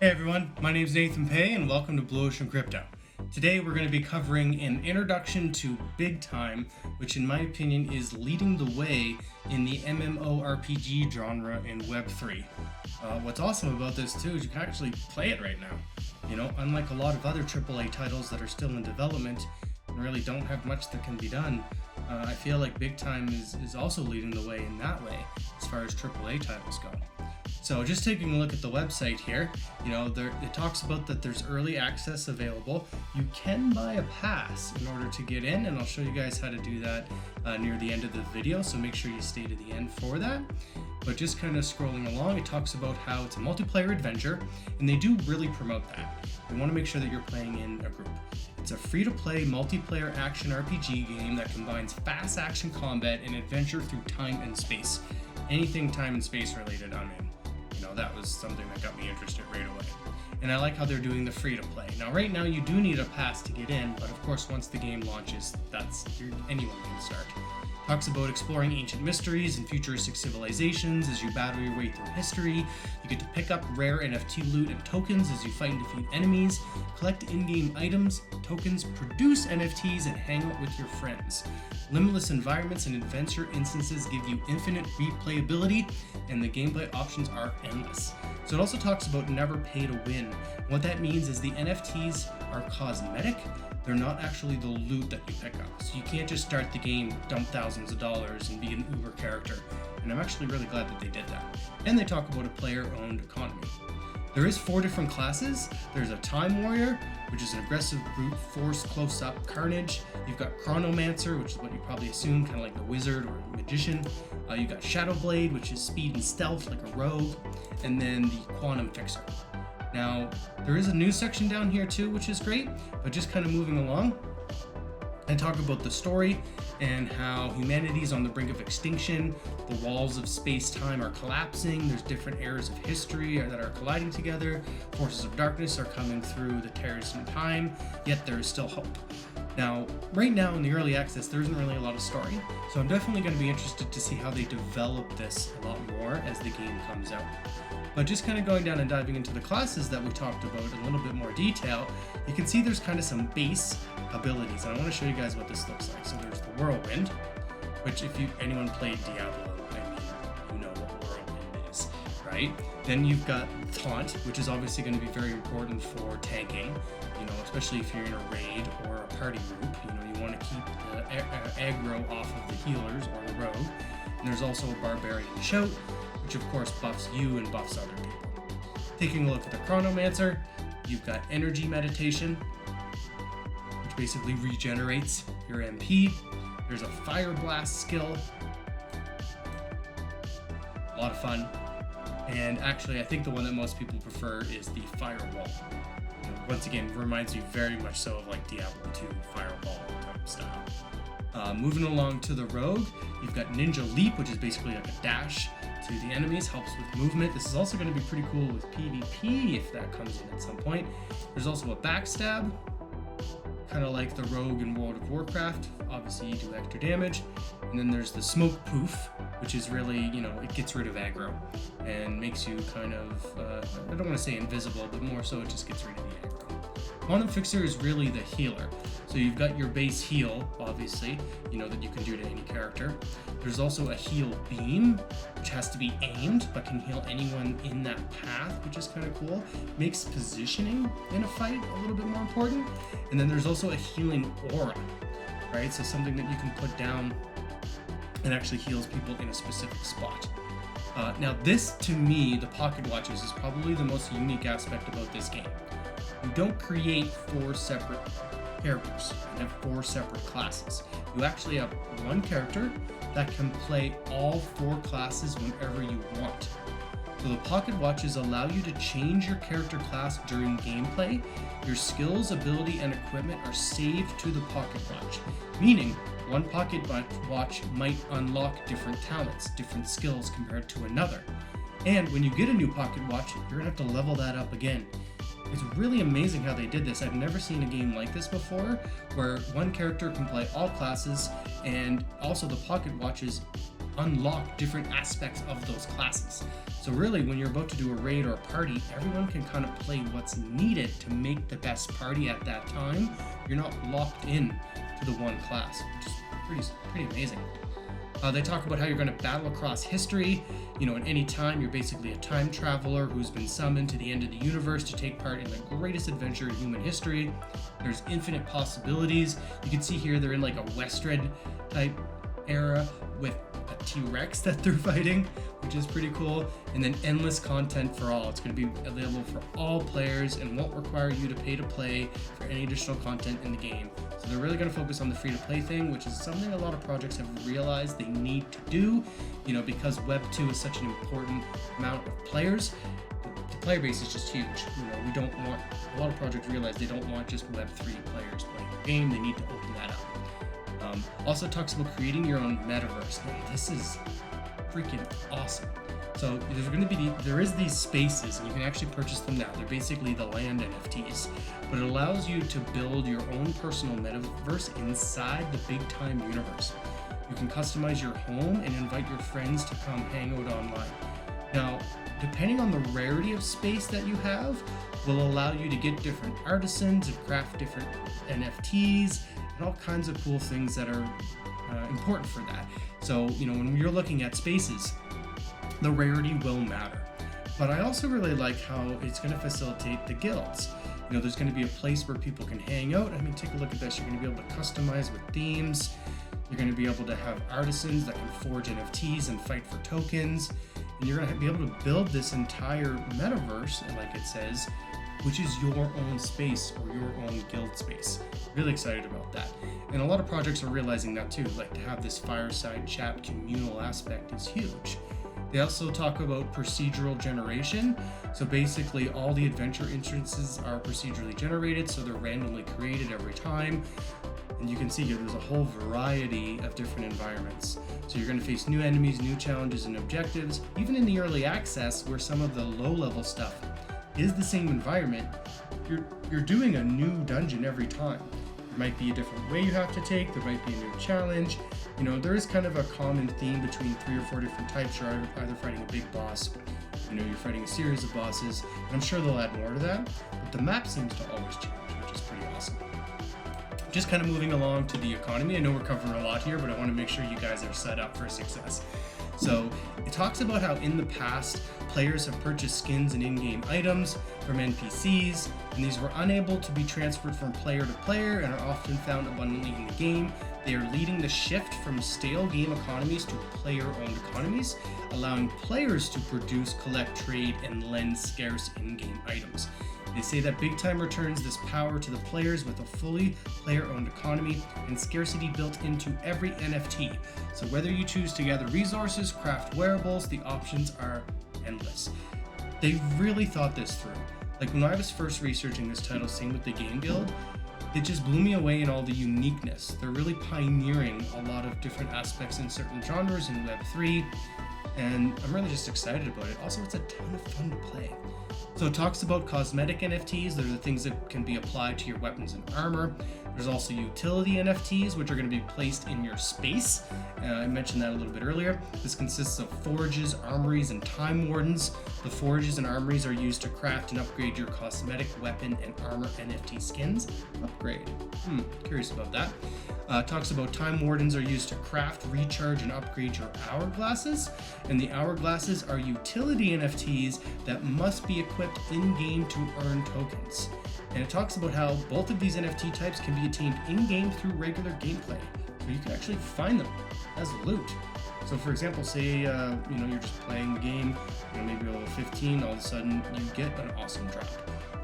Hey everyone, my name is Nathan Pay and welcome to Blu Ocean Crypto. Today we're going to be covering an introduction to Big Time, which in my opinion is leading the way in the MMORPG genre in Web3. What's awesome about this too is you can actually play it right now. You know, unlike a lot of other AAA titles that are still in development and really don't have much that can be done, I feel like Big Time is also leading the way in that way as far as AAA titles go. So just taking a look at the website here, you know, it talks about that there's early access available. You can buy a pass in order to get in, and I'll show you guys how to do that near the end of the video, so make sure you stay to the end for that. But just kind of scrolling along, it talks about how it's a multiplayer adventure, and they do really promote that. They want to make sure that you're playing in a group. It's a free-to-play multiplayer action RPG game that combines fast action combat and adventure through time and space. Anything time and space related, I'm in. That was something that got me interested right away. And I like how they're doing the free to play. Now right now you do need a pass to get in, but of course once the game launches, anyone can start. Talks about exploring ancient mysteries and futuristic civilizations as you battle your way through history. You get to pick up rare NFT loot and tokens as you fight and defeat enemies, collect in-game items, tokens, produce NFTs, and hang out with your friends. Limitless environments and adventure instances give you infinite replayability, and the gameplay options are endless. So it also talks about never pay to win. What that means is the NFTs are cosmetic. They're not actually the loot that you pick up. So you can't just start the game, dump thousands of dollars, and be an uber character. And I'm actually really glad that they did that. And they talk about a player-owned economy. There is 4 different classes. There's a Time Warrior, which is an aggressive brute force close-up carnage. You've got Chronomancer, which is what you probably assume, kind of like the wizard or magician. You've got Shadow Blade, which is speed and stealth, like a rogue. And then the Quantum Fixer. Now, there is a news section down here too, which is great, but just kind of moving along and talk about the story and how humanity is on the brink of extinction. The walls of space-time are collapsing. There's different eras of history that are colliding together. Forces of darkness are coming through the tears in time, yet there is still hope. Now, right now in the early access, there isn't really a lot of story, so I'm definitely going to be interested to see how they develop this a lot more as the game comes out. But just kind of going down and diving into the classes that we talked about in a little bit more detail, you can see there's kind of some base abilities, and I want to show you guys what this looks like. So there's the Whirlwind, which if anyone played Diablo, you know what Whirlwind is, right? Then you've got Taunt, which is obviously going to be very important for tanking, especially if you're in a raid or a party group. You want to keep the aggro off of the healers or the rogue. And there's also a Barbarian Shout, which of course buffs you and buffs other people. Taking a look at the Chronomancer, you've got Energy Meditation, which basically regenerates your MP. There's a Fire Blast skill. A lot of fun. And actually, I think the one that most people prefer is the Firewall. Once again, reminds you very much so of like Diablo 2 Fireball type style. Moving along to the Rogue, you've got Ninja Leap, which is basically like a dash to the enemies, helps with movement. This is also going to be pretty cool with PvP if that comes in at some point. There's also a Backstab, kind of like the Rogue in World of Warcraft. Obviously, you do extra damage. And then there's the Smoke Poof, which is really, it gets rid of aggro and makes you kind of, I don't want to say invisible, but more so it just gets rid of the aggro. Quantum Fixer is really the healer. So you've got your base heal, obviously, that you can do to any character. There's also a Heal Beam, which has to be aimed, but can heal anyone in that path, which is kind of cool. Makes positioning in a fight a little bit more important. And then there's also a Healing Aura, right? So something that you can put down and actually heals people in a specific spot. Now this, to me, the Pocket Watches is probably the most unique aspect about this game. You don't create 4 separate characters and have 4 separate classes. You actually have one character that can play all 4 classes whenever you want. So the Pocket Watches allow you to change your character class during gameplay. Your skills, ability, and equipment are saved to the Pocket Watch, meaning one Pocket Watch might unlock different talents, different skills compared to another. And when you get a new Pocket Watch, you're gonna have to level that up again. It's really amazing how they did this. I've never seen a game like this before, where one character can play all classes, and also the Pocket Watches unlock different aspects of those classes. So really, when you're about to do a raid or a party, everyone can kind of play what's needed to make the best party at that time. You're not locked in to the one class, which is pretty amazing. They talk about how you're going to battle across history. At any time, you're basically a time traveler who's been summoned to the end of the universe to take part in the greatest adventure in human history. There's infinite possibilities. You can see here they're in like a Western type era with a T-Rex that they're fighting, which is pretty cool. And then endless content for all. It's going to be available for all players and won't require you to pay to play for any additional content in the game. So they're really going to focus on the free-to-play thing, which is something a lot of projects have realized they need to do, because Web 2 is such an important amount of players. The player base is just huge. We don't want, a lot of projects realize they don't want just Web 3 players playing the game. They need to open that up. Also talks about creating your own metaverse. Man, this is freaking awesome. So there is these spaces, and you can actually purchase them now. They're basically the land NFTs, but it allows you to build your own personal metaverse inside the big time universe. You can customize your home and invite your friends to come hang out online. Now, depending on the rarity of space that you have, will allow you to get different artisans and craft different NFTs and all kinds of cool things that are important for that. So, when you're looking at spaces, the rarity will matter. But I also really like how it's going to facilitate the guilds. There's going to be a place where people can hang out. Take a look at this. You're going to be able to customize with themes. You're going to be able to have artisans that can forge NFTs and fight for tokens. And you're going to be able to build this entire metaverse, like it says, which is your own space or your own guild space. Really excited about that. And a lot of projects are realizing that too, like to have this fireside chat communal aspect is huge. They also talk about procedural generation. So basically all the adventure instances are procedurally generated, so they're randomly created every time. And you can see here there's a whole variety of different environments. So you're going to face new enemies, new challenges and objectives. Even in the early access, where some of the low-level stuff is the same environment, you're doing a new dungeon every time. There might be a different way you have to take, there might be a new challenge. There is kind of a common theme between 3 or 4 different types. You're either fighting a big boss, you're fighting a series of bosses, and I'm sure they'll add more to that, but the map seems to always change, which is pretty awesome. Just kind of moving along to the economy. I know we're covering a lot here, but I want to make sure you guys are set up for success. So it talks about how in the past, players have purchased skins and in-game items from NPCs, and these were unable to be transferred from player to player and are often found abundantly in the game. They are leading the shift from stale game economies to player-owned economies, allowing players to produce, collect, trade, and lend scarce in-game items. They say that Big Time returns this power to the players with a fully player-owned economy and scarcity built into every NFT. So whether you choose to gather resources, craft wearables, the options are endless. They really thought this through. Like when I was first researching this title, same with the Game Guild, it just blew me away in all the uniqueness. They're really pioneering a lot of different aspects in certain genres in Web3, and I'm really just excited about it. Also, it's a ton of fun to play. So it talks about cosmetic NFTs. They're the things that can be applied to your weapons and armor. There's also utility NFTs, which are going to be placed in your space. I mentioned that a little bit earlier. This consists of forges, armories, and time wardens. The forges and armories are used to craft and upgrade your cosmetic, weapon, and armor NFT skins. Upgrade. Curious about that. Talks about time wardens are used to craft, recharge, and upgrade your hourglasses. And the hourglasses are utility NFTs that must be equipped in-game to earn tokens. And it talks about how both of these NFT types can be attained in-game through regular gameplay. So you can actually find them as loot. So for example, say you're just playing the game, maybe level 15, all of a sudden you get an awesome drop.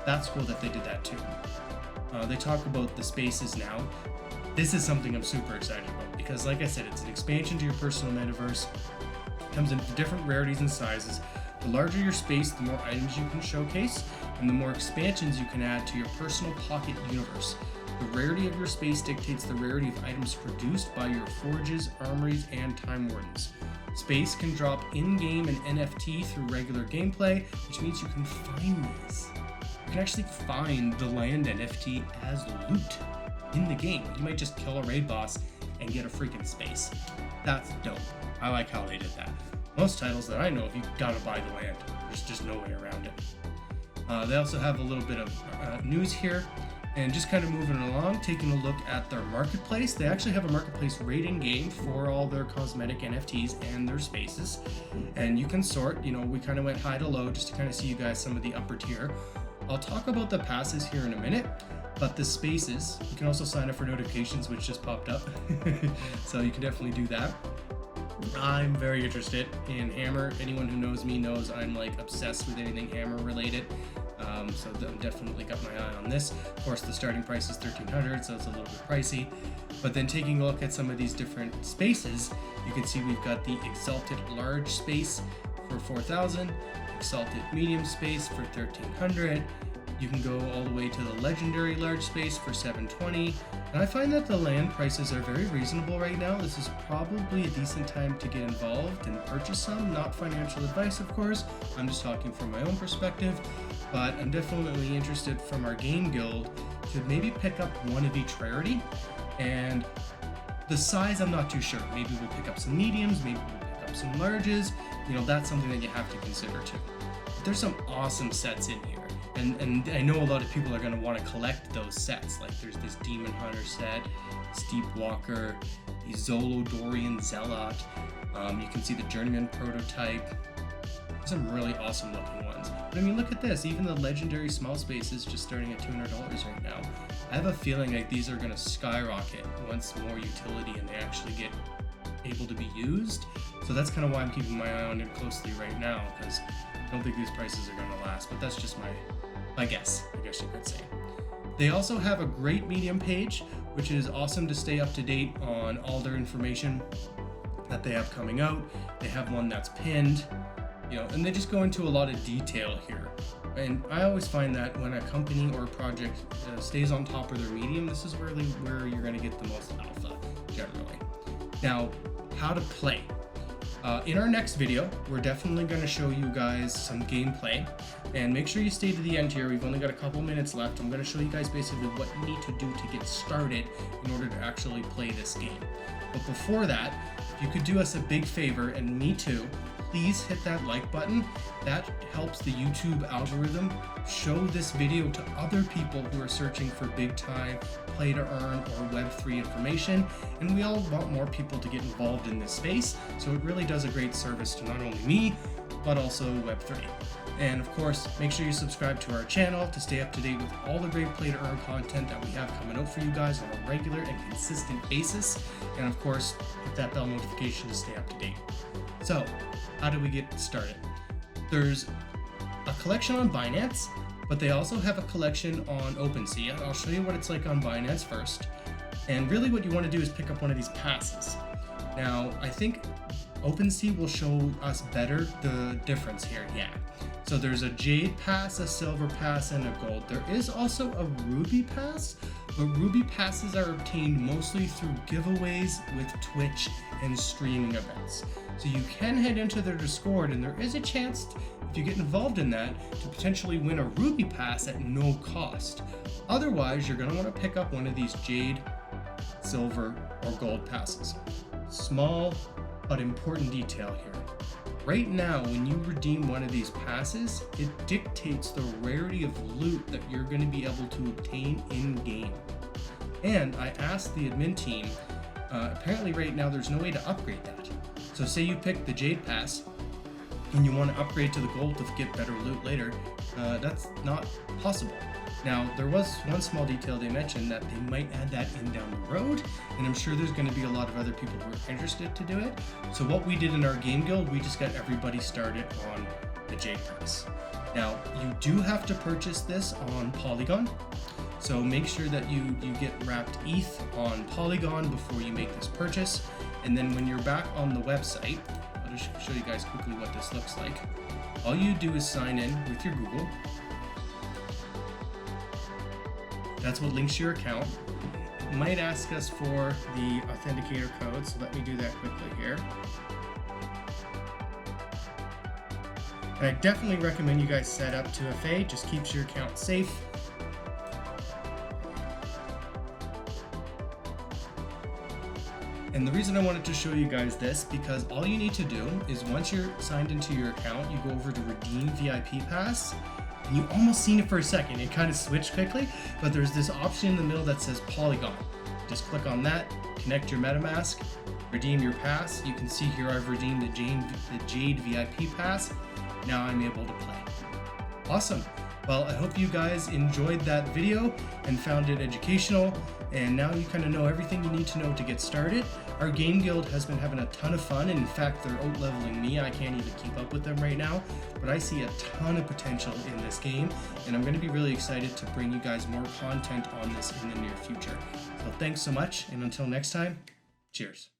That's cool that they did that too. They talk about the spaces now. This is something I'm super excited about because, like I said, it's an expansion to your personal metaverse. It comes in different rarities and sizes. The larger your space, the more items you can showcase, and the more expansions you can add to your personal pocket universe. The rarity of your space dictates the rarity of items produced by your forges, armories, and time wardens. Space can drop in-game and NFT through regular gameplay, which means you can find these. You can actually find the land NFT as loot in the game. You might just kill a raid boss and get a freaking space. That's dope. I like how they did that. Most titles that I know of, you gotta buy the land. There's just no way around it. They also have a little bit of news here, and just kind of moving along, taking a look at their marketplace. They actually have a marketplace rating game for all their cosmetic NFTs and their spaces, and you can sort. We kind of went high to low just to kind of see you guys some of the upper tier. I'll talk about the passes here in a minute, but the spaces, you can also sign up for notifications, which just popped up. So you can definitely do that. I'm very interested in Hammer. Anyone who knows me knows I'm like obsessed with anything Hammer related. So I've definitely got my eye on this. Of course, the starting price is $1,300, so it's a little bit pricey. But then taking a look at some of these different spaces, you can see we've got the Exalted Large space for $4,000, Exalted Medium space for $1,300. You can go all the way to the Legendary Large space for $720. And I find that the land prices are very reasonable right now. This is probably a decent time to get involved and purchase some. Not financial advice, of course. I'm just talking from my own perspective. But I'm definitely interested from our game guild to maybe pick up one of each rarity. And the size, I'm not too sure. Maybe we'll pick up some mediums, maybe we'll pick up some larges. That's something that you have to consider too. But there's some awesome sets in here. And I know a lot of people are going to want to collect those sets. Like there's this Demon Hunter set, Steep Walker, the Zolodorian Zealot. You can see the Journeyman prototype. Some really awesome looking ones. But I mean, look at this. Even the Legendary Small Space is just starting at $200 right now. I have a feeling like these are going to skyrocket once more utility and they actually get able to be used. So that's kind of why I'm keeping my eye on it closely right now, because I don't think these prices are going to last. But that's just my guess, I guess you could say. They also have a great Medium page, which is awesome to stay up to date on all their information that they have coming out. They have one that's pinned. And they just go into a lot of detail here. And I always find that when a company or a project stays on top of their Medium, this is really where you're going to get the most alpha, generally. Now, how to play. In our next video, we're definitely going to show you guys some gameplay. And make sure you stay to the end here. We've only got a couple minutes left. I'm going to show you guys basically what you need to do to get started in order to actually play this game. But before that, if you could do us a big favor, and me too, please hit that like button. That helps the YouTube algorithm show this video to other people who are searching for big time play to earn or Web3 information. And we all want more people to get involved in this space. So it really does a great service to not only me, but also Web3. And of course, make sure you subscribe to our channel to stay up to date with all the great play to earn content that we have coming out for you guys on a regular and consistent basis. And of course, hit that bell notification to stay up to date. So, how do we get started? There's a collection on Binance, but they also have a collection on OpenSea. I'll show you what it's like on Binance first. And really what you want to do is pick up one of these passes. Now, I think OpenSea will show us better the difference here. Yeah. So there's a Jade Pass, a Silver Pass, and a Gold. There is also a Ruby Pass, but Ruby Passes are obtained mostly through giveaways with Twitch and streaming events. So you can head into their Discord, and there is a chance, if you get involved in that, to potentially win a Ruby Pass at no cost. Otherwise, you're going to want to pick up one of these Jade, Silver, or Gold passes. Small but important detail here. Right now, when you redeem one of these passes, it dictates the rarity of loot that you're going to be able to obtain in-game. And I asked the admin team, apparently right now there's no way to upgrade that. So say you pick the Jade Pass and you want to upgrade to the Gold to get better loot later, that's not possible. Now, there was one small detail they mentioned that they might add that in down the road, and I'm sure there's going to be a lot of other people who are interested to do it. So what we did in our game guild, we just got everybody started on the Jade Pass. Now, you do have to purchase this on Polygon, so make sure that you get wrapped ETH on Polygon before you make this purchase. And then when you're back on the website, I'll just show you guys quickly what this looks like. All you do is sign in with your Google. That's what links to your account. It might ask us for the authenticator code, so let me do that quickly here. And I definitely recommend you guys set up 2FA, just keeps your account safe. And the reason I wanted to show you guys this, because all you need to do is once you're signed into your account, you go over to redeem VIP pass, and you almost seen it for a second. It kind of switched quickly, but there's this option in the middle that says Polygon. Just click on that, connect your MetaMask, redeem your pass. You can see here I've redeemed the Jade VIP pass. Now I'm able to play. Awesome. Well, I hope you guys enjoyed that video and found it educational, and now you kind of know everything you need to know to get started. Our game guild has been having a ton of fun, and in fact, they're out-leveling me. I can't even keep up with them right now, but I see a ton of potential in this game, and I'm going to be really excited to bring you guys more content on this in the near future. So thanks so much, and until next time, cheers.